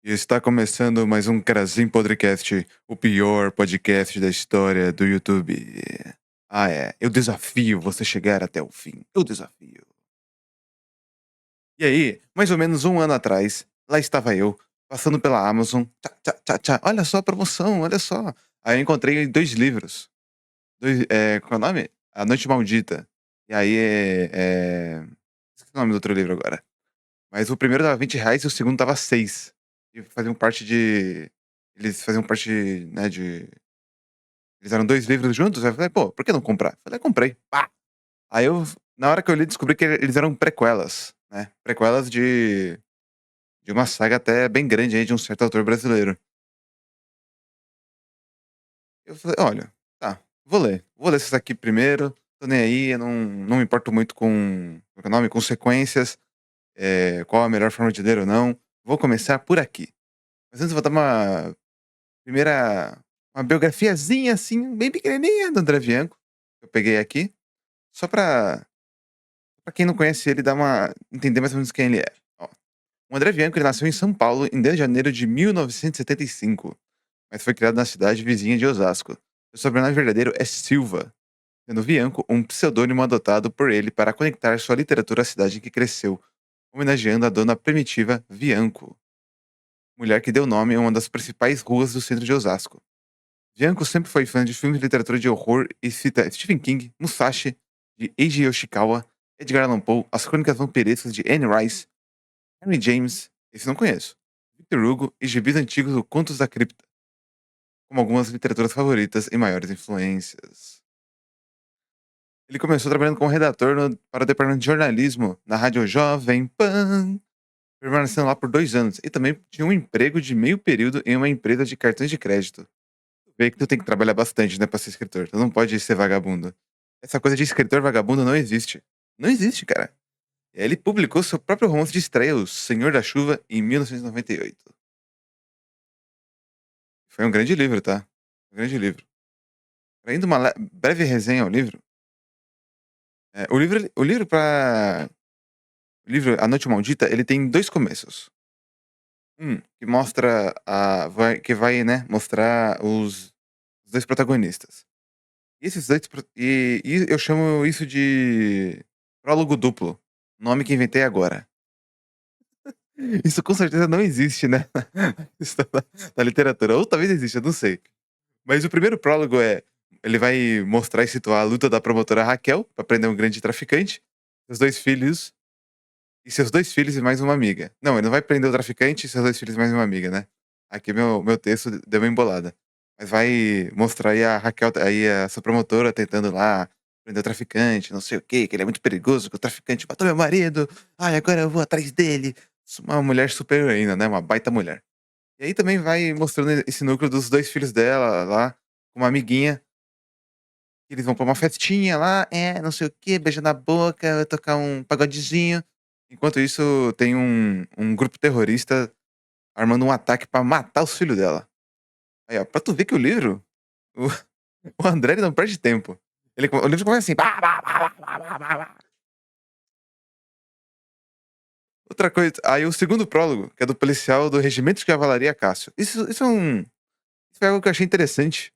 E está começando mais um Krasim Podcast, o pior podcast da história do YouTube. Ah, é. Eu desafio você chegar até o fim. Eu desafio. E aí, mais ou menos um ano atrás, lá estava eu, passando pela Amazon. Tchá, tchá, tchá, tchá. Olha só a promoção, olha só. Aí eu encontrei dois livros. Qual é o nome? A Noite Maldita. E aí esqueci o nome do outro livro agora. Mas o primeiro tava R$ 20 e o segundo tava 6. E faziam parte de eles faziam parte, né, de eles eram 2 livros juntos, aí eu falei: "Pô, por que não comprar?" Falei: "Comprei". Pá! Aí eu na hora que eu li descobri que eles eram prequelas, né, prequelas de uma saga até bem grande aí de um certo autor brasileiro. Eu falei: "Olha, tá, vou ler esses aqui primeiro, tô nem aí, eu não me importo muito com como é que é o nome? Consequências, qual a melhor forma de ler ou não, vou começar por aqui". Mas antes eu vou dar uma biografiazinha, assim, bem pequenininha do André Bianco, que eu peguei aqui, só pra quem não conhece ele dar uma entender mais ou menos quem ele é. Ó, o André Bianco ele nasceu em São Paulo em 10 de janeiro de 1975, mas foi criado na cidade vizinha de Osasco. Seu sobrenome verdadeiro é Silva, sendo Bianco um pseudônimo adotado por ele para conectar sua literatura à cidade em que cresceu, homenageando a dona Primitiva Bianco, mulher que deu nome a uma das principais ruas do centro de Osasco. Bianco sempre foi fã de filmes de literatura de horror e cita Stephen King, Musashi, de Eiji Yoshikawa, Edgar Allan Poe, As Crônicas Vampirescas de Anne Rice, Henry James, esse não conheço, Victor Hugo e gibis antigos do Contos da Cripta, como algumas literaturas favoritas e maiores influências. Ele começou trabalhando como redator para o departamento de jornalismo na Rádio Jovem Pan, permanecendo lá por 2 anos, e também tinha um emprego de meio período em uma empresa de cartões de crédito. Vê que tu tem que trabalhar bastante, né, pra ser escritor. Tu não pode ser vagabundo. Essa coisa de escritor vagabundo não existe. Não existe, cara. Ele publicou seu próprio romance de estreia, O Senhor da Chuva, em 1998. Foi um grande livro, tá? Um grande livro. Ainda uma breve resenha ao livro. O livro A Noite Maldita, ele tem dois começos. Que mostra que vai, né, mostrar os dois protagonistas. E esses 2 e eu chamo isso de prólogo duplo, nome que inventei agora. Isso com certeza não existe, né, na literatura, ou talvez exista, eu não sei. Mas o primeiro prólogo ele vai mostrar e situar a luta da promotora Raquel pra prender um grande traficante, seus 2 filhos seus 2 filhos e mais uma amiga. Não, ele não vai prender o traficante e seus 2 filhos e mais uma amiga, né. Aqui meu texto deu uma embolada. Mas vai mostrar aí a Raquel aí essa promotora tentando lá prender o traficante, não sei o quê, que ele é muito perigoso, que o traficante matou meu marido. Ai, agora eu vou atrás dele. Uma mulher super heroína, né, uma baita mulher. E aí também vai mostrando esse núcleo dos 2 filhos dela lá, com uma amiguinha, que eles vão pra uma festinha lá, não sei o quê, beijar na boca, vai tocar um pagodezinho. Enquanto isso, tem um grupo terrorista armando um ataque pra matar os filhos dela. Aí, ó, pra tu ver que o livro, o o André ele não perde tempo. O livro começa assim, pá, pá, pá, pá, pá, pá, pá. Outra coisa, aí o segundo prólogo, que é do policial do Regimento de Cavalaria Cássio. Isso é algo que eu achei interessante,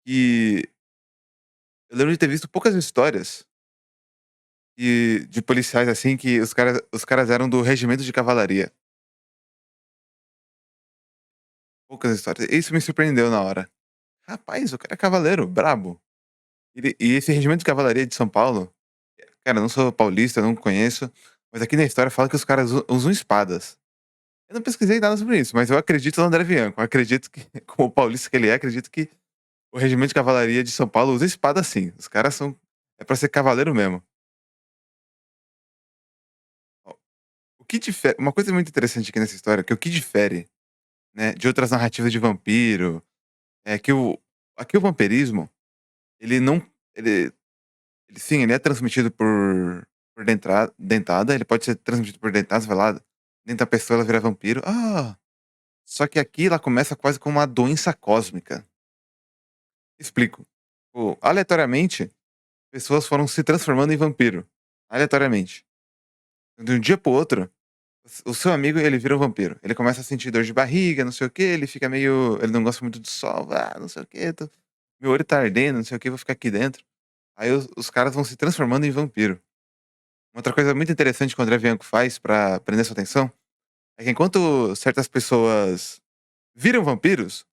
e eu lembro de ter visto poucas histórias de policiais, assim, que os caras eram do Regimento de Cavalaria. Poucas histórias. Isso me surpreendeu na hora. Rapaz, o cara é cavaleiro, brabo. E esse regimento de cavalaria de São Paulo, cara, eu não sou paulista, não conheço, mas aqui na história fala que os caras usam espadas. Eu não pesquisei nada sobre isso, mas eu acredito no André Bianco. Eu acredito que, como paulista que ele é, acredito que o regimento de cavalaria de São Paulo usa espada sim. Os caras são. É pra ser cavaleiro mesmo. Ó, o que difere. Uma coisa muito interessante aqui nessa história, que o que difere, né, de outras narrativas de vampiro, é que aqui o vampirismo, ele não. Ele, sim, ele é transmitido por dentada, ele pode ser transmitido por dentada, você vai lá, dentro da pessoa ela vira vampiro. Ah! Só que aqui ela começa quase como uma doença cósmica. Explico. Tipo, aleatoriamente, pessoas foram se transformando em vampiro. Aleatoriamente. De um dia para o outro, O seu amigo, ele vira um vampiro. Ele começa a sentir dor de barriga, não sei o quê, ele fica meio ele não gosta muito do sol, não sei o quê, meu olho tá ardendo, não sei o quê, vou ficar aqui dentro. Aí os caras vão se transformando em vampiro. Outra coisa muito interessante que o André Bianco faz pra prender sua atenção, é que enquanto certas pessoas viram vampiros,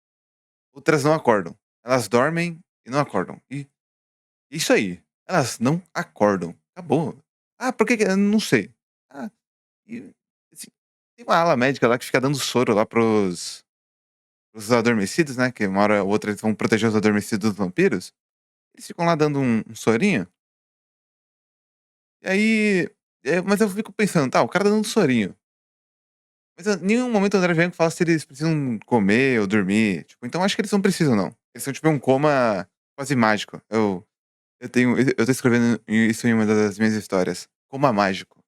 outras não acordam. Elas dormem e não acordam. E isso aí, elas não acordam. Acabou. "Ah, por que que" não sei. Ah, e assim, tem uma ala médica lá que fica dando soro lá para os adormecidos, né, que uma hora ou outra eles vão proteger os adormecidos dos vampiros. Eles ficam lá dando um sorinho, e aí mas eu fico pensando: "Tá, o cara tá dando sorinho", mas em nenhum momento o André Bianco fala se eles precisam comer ou dormir, tipo, então acho que eles não precisam não. Eles são tipo um coma quase mágico. Eu tô escrevendo isso em uma das minhas histórias, coma mágico.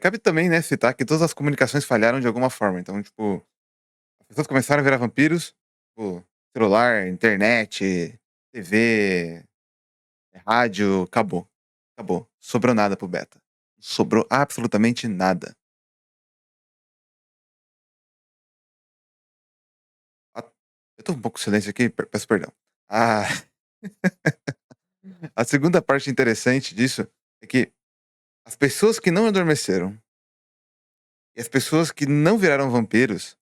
Cabe também, né, citar que todas as comunicações falharam de alguma forma, então, tipo, as pessoas começaram a virar vampiros, tipo, celular, internet, TV, rádio, acabou, acabou. Sobrou nada para o Beta. Sobrou absolutamente nada. A eu tô um pouco silêncio aqui, peço perdão. Ah, a segunda parte interessante disso é que as pessoas que não adormeceram e as pessoas que não viraram vampiros,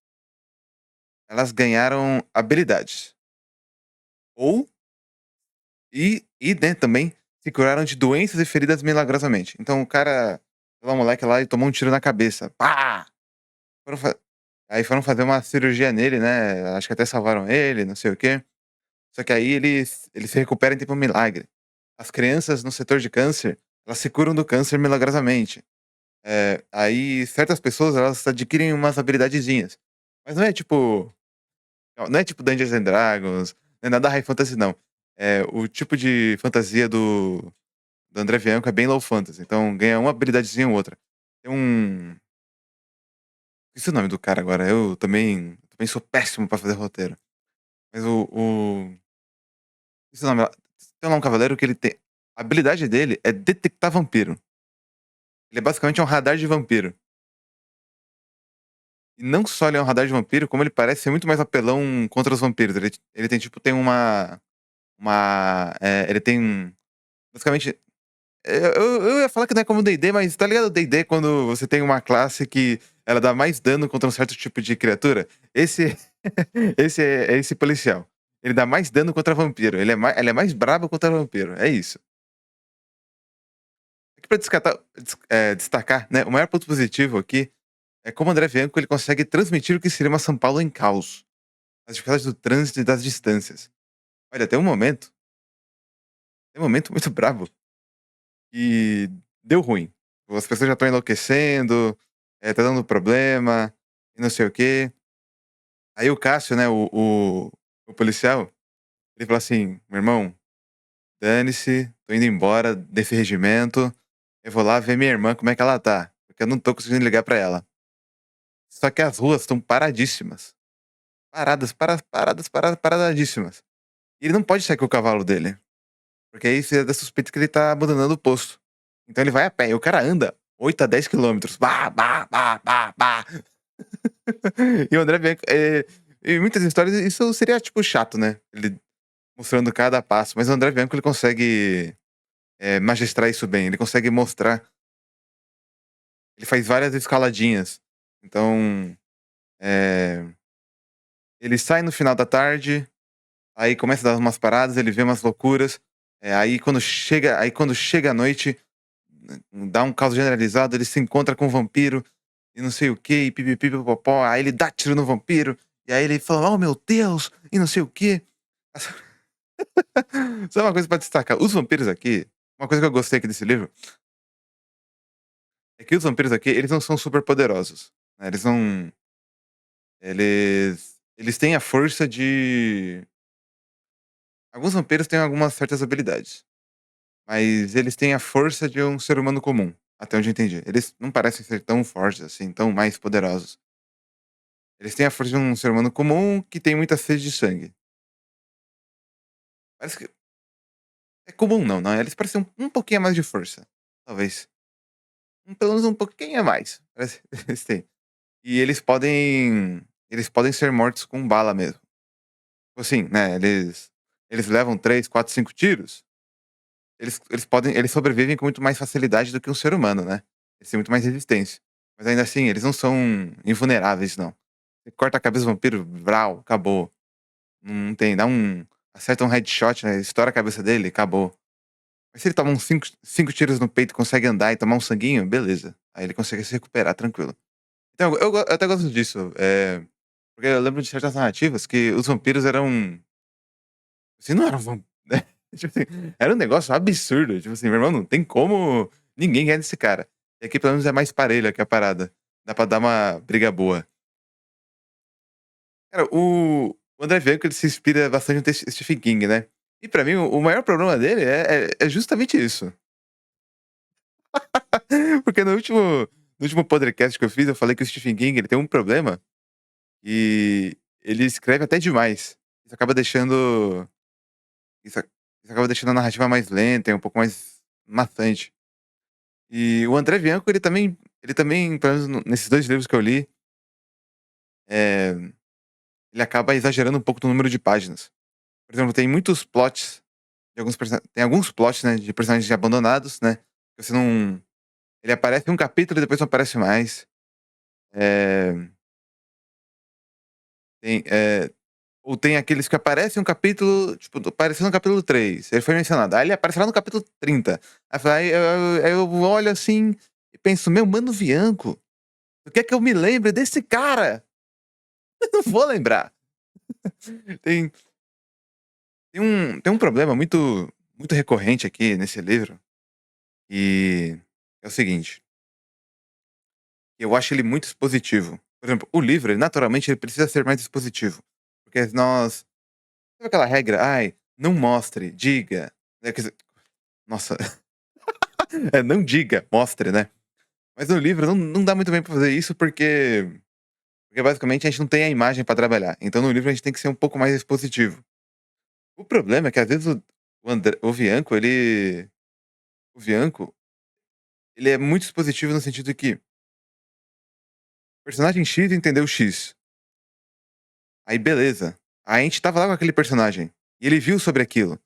elas ganharam habilidades. Ou né, também se curaram de doenças e feridas milagrosamente. Então o cara, lá o moleque lá, ele tomou um tiro na cabeça, pá! Foram fa Aí foram fazer uma cirurgia nele, né, acho que até salvaram ele, não sei o quê. Só que aí ele se recupera em tempo milagre. As crianças no setor de câncer, elas se curam do câncer milagrosamente. Aí certas pessoas, elas adquirem umas habilidadezinhas. Mas não é tipo Dungeons and Dragons, não é nada high fantasy não. O tipo de fantasia do André Bianco é bem low fantasy, então ganha uma habilidadezinha ou outra. Tem um esqueci o nome do cara agora, eu também sou péssimo pra fazer roteiro. Mas esqueci o nome lá. Tem lá um cavaleiro que ele tem a habilidade dele é detectar vampiro. Ele é basicamente um radar de vampiro. E não só ele é um radar de vampiro, como ele parece ser muito mais apelão contra os vampiros. Ele tem tipo, tem ele tem basicamente eu ia falar que não é como o D&D, mas tá ligado o D&D quando você tem uma classe que ela dá mais dano contra um certo tipo de criatura? Esse é esse policial. Ele dá mais dano contra vampiro, ele é mais brabo contra vampiro, é isso. Aqui pra destacar, né, o maior ponto positivo aqui é como o André Bianco ele consegue transmitir o que seria uma São Paulo em caos, as dificuldades do trânsito e das distâncias. Olha, tem um momento muito brabo e deu ruim. As pessoas já estão enlouquecendo, tá dando problema, e não sei o quê. Aí o Cássio, né, o policial, ele falou assim: "Meu irmão, dane-se, tô indo embora desse regimento, eu vou lá ver minha irmã como é que ela tá, porque eu não tô conseguindo ligar pra ela". Só que as ruas estão paradíssimas. Paradíssimas. E ele não pode sair com o cavalo dele, porque aí você dá suspeita que ele tá abandonando o posto. Então ele vai a pé, e o cara anda 8 a 10 quilômetros. Bah, bah, bah, bah, bah. E o André Bianco, em muitas histórias isso seria, tipo, chato, né, ele mostrando cada passo, mas o André Bianco ele consegue, magistrar isso bem, ele consegue mostrar, ele faz várias escaladinhas. Então, eh, ele sai no final da tarde, aí começa a dar umas paradas, ele vê umas loucuras, aí quando chega a noite, dá um caos generalizado, ele se encontra com um vampiro, e não sei o quê, e pi popó, aí ele dá tiro no vampiro, e aí ele fala: "Oh meu Deus", e não sei o quê. Só uma coisa pra destacar, os vampiros aqui, uma coisa que eu gostei aqui desse livro, é que os vampiros aqui, eles não são super poderosos, né, eles têm a força de alguns vampiros têm algumas certas habilidades. Mas eles têm a força de um ser humano comum, até onde eu entendi. Eles não parecem ser tão fortes assim, tão mais poderosos. Eles têm a força de um ser humano comum que tem muita sede de sangue. Parece que é comum não, eles parecem um pouquinho a mais de força, talvez. pelo menos um pouquinho a mais. Parece eles têm. E eles podem ser mortos com bala mesmo. Tipo assim, né, eles levam 3, 4, 5 tiros, eles sobrevivem com muito mais facilidade do que um ser humano, né. Eles têm muito mais resistência. Mas ainda assim, eles não são invulneráveis não. Você corta a cabeça do vampiro, vral, acabou. Não tem, acerta um headshot, né, estoura a cabeça dele, acabou. Mas se ele toma uns cinco tiros no peito, consegue andar e tomar um sanguinho, beleza. Aí ele consegue se recuperar tranquilo. Então eu até gosto disso, porque eu lembro de certas narrativas que os vampiros eram, assim, não eram né, tipo assim, era um negócio absurdo, tipo assim: "Meu irmão, não tem como ninguém ganhar desse cara". E aqui pelo menos é mais parelho aqui a parada. Dá pra dar uma briga boa. Cara, o André Bianco ele se inspira bastante no Stephen King, né. E pra mim o maior problema dele é justamente isso. Porque no último podcast que eu fiz, eu falei que o Stephen King ele tem um problema, e ele escreve até demais. Isso acaba deixando isso a isso acaba deixando a narrativa mais lenta e um pouco mais maçante. E o André Bianco ele também, pelo menos nesses 2 livros que eu li, eh, ele acaba exagerando um pouco no número de páginas. Por exemplo, tem alguns plots, né, de personagens abandonados, né, que você não ele aparece em um capítulo e depois não aparece mais. Eh, tem, ou tem aqueles que aparecem um capítulo, tipo, apareceu no capítulo 3, ele foi mencionado, aí ele aparece lá no capítulo 30. Aí eu olho assim e penso: "Meu, Mano Vianco, tu quer que eu me lembre desse cara? Eu não vou lembrar". Tem tem um problema muito recorrente aqui nesse livro, e é o seguinte, eu acho ele muito expositivo. Por exemplo, o livro, ele naturalmente ele precisa ser mais expositivo, porque nós sabe aquela regra: "Ai, não mostre, diga", quer dizer, nossa, não diga, mostre, né. Mas no livro não dá muito bem pra fazer isso, porque basicamente a gente não tem a imagem pra trabalhar, então no livro a gente tem que ser um pouco mais expositivo. O problema é que às vezes o Bianco, ele é muito expositivo no sentido de que o personagem X entendeu X, aí beleza, aí a gente estava lá com aquele personagem, e ele viu sobre aquilo.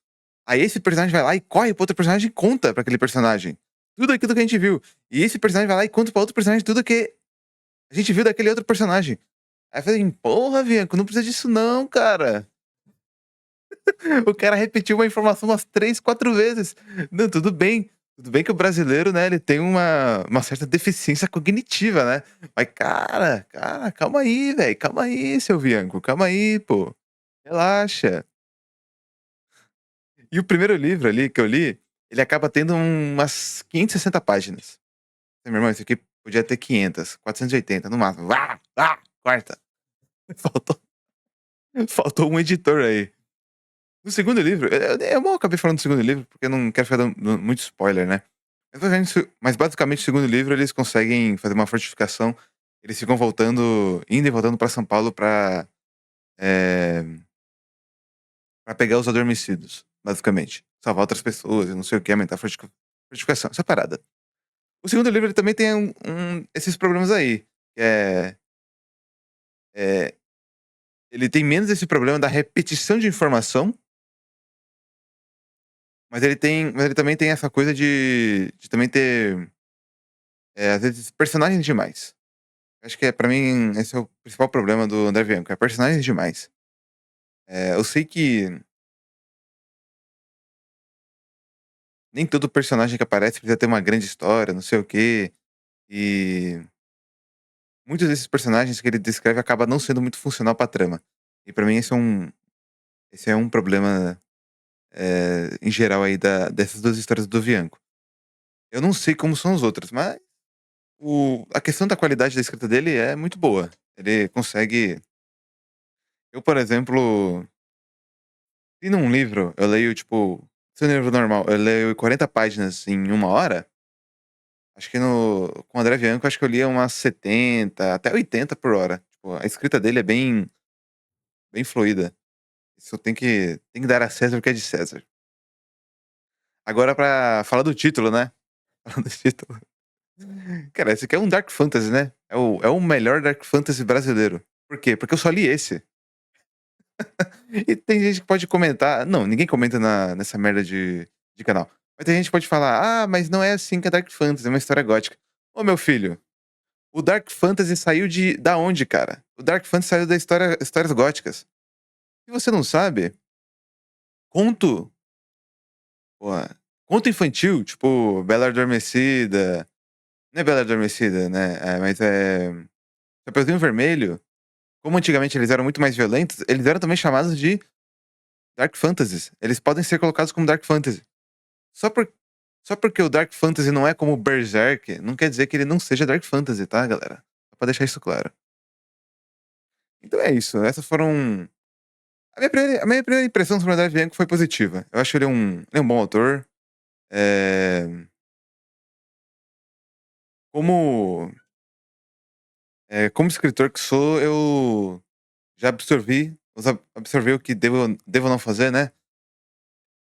Aí esse personagem vai lá e corre pra outro personagem e conta pra aquele personagem tudo aquilo que a gente viu. E esse personagem vai lá e conta pra outro personagem tudo que a gente viu daquele outro personagem. Aí eu falei: "Porra, Bianco, não precisa disso não, cara". O cara repetiu uma informação umas 3, 4 vezes. Não, tudo bem que o brasileiro, né, ele tem uma certa deficiência cognitiva, né. Mas cara, calma aí, velho, calma aí, seu Bianco, calma aí, pô, relaxa. E o primeiro livro ali que eu li, ele acaba tendo umas 560 páginas. Meu irmão, isso aqui podia ter 500, 480 no máximo. Vá, vá, corta. Faltou faltou um editor aí. No segundo livro, eu mal acabei falando do segundo livro, porque eu não quero ficar dando muito spoiler, né. Mas basicamente o segundo livro eles conseguem fazer uma fortificação, eles ficam indo e voltando pra São Paulo eh, pra pegar os adormecidos, basicamente. Salvar outras pessoas e não sei o que, aumentar a fortificação, essa parada. O segundo livro ele também tem esses problemas aí, que eh, ele tem menos esse problema da repetição de informação, mas ele também tem essa coisa de também ter, às vezes, personagens demais. Acho que pra mim esse é o principal problema do André Bianco, é personagens demais. Eu sei que nem todo personagem que aparece precisa ter uma grande história, não sei o quê, e muitos desses personagens que ele descreve acaba não sendo muito funcional pra trama. E pra mim esse é um problema, em geral aí dessas 2 histórias do Bianco. Eu não sei como são os outros, mas a questão da qualidade da escrita dele é muito boa. Ele consegue por exemplo, se num livro eu leio, tipo, se no livro normal eu leio 40 páginas em 1 hora, acho que com o André Bianco, acho que eu lia umas 70, até 80 por hora. Tipo, a escrita dele é bem fluida. Isso tem que dar a César o que é de César. Agora pra falar do título, né, falar do título. Cara, esse aqui é um Dark Fantasy, né? É o melhor Dark Fantasy brasileiro. Por quê? Porque eu só li esse. E tem gente que pode comentar não, ninguém comenta nessa merda de canal. Mas tem gente que pode falar: "Ah, mas não é assim que é Dark Fantasy, é uma história gótica". Ô meu filho, o Dark Fantasy saiu da onde, cara? O Dark Fantasy saiu da histórias góticas. Se você não sabe, conto porra, conto infantil, tipo Bela Adormecida, não é Bela Adormecida, né, mas Chapeuzinho Vermelho, como antigamente eles eram muito mais violentos, eles eram também chamados de Dark Fantasies. Eles podem ser colocados como Dark Fantasy. Só por só porque o Dark Fantasy não é como Berserk, não quer dizer que ele não seja Dark Fantasy, tá, galera? Só pra deixar isso claro. Então é isso, essas foram a minha primeira impressão sobre o André Bianco foi positiva. Eu acho ele é um bom autor, eh, como, como escritor que sou, eu já absorvi o que devo não fazer, né.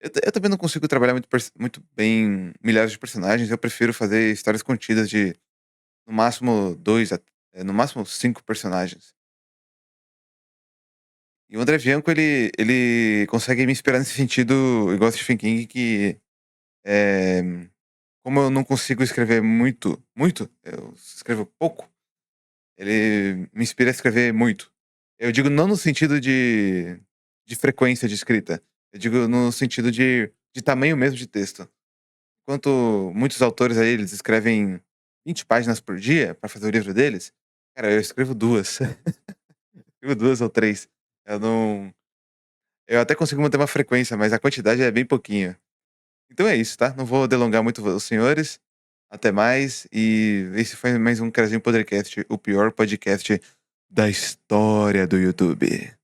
Eu também não consigo trabalhar muito bem milhares de personagens, eu prefiro fazer histórias contidas de, no máximo 2 no máximo 5 personagens. E o André Bianco ele consegue me inspirar nesse sentido, igual o Stephen King, que, eh, como eu não consigo escrever muito, eu escrevo pouco, ele me inspira a escrever muito. Eu digo não no sentido de frequência de escrita, eu digo no sentido de tamanho mesmo de texto. Enquanto muitos autores aí, eles escrevem 20 páginas por dia pra fazer o livro deles, cara, eu escrevo 2. Escrevo 2 ou 3. Eu não eu até consigo manter uma frequência, mas a quantidade é bem pouquinho. Então é isso, tá? Não vou delongar muito os senhores. Até mais. E esse foi mais um Crazinho Podcast, o pior podcast da história do YouTube.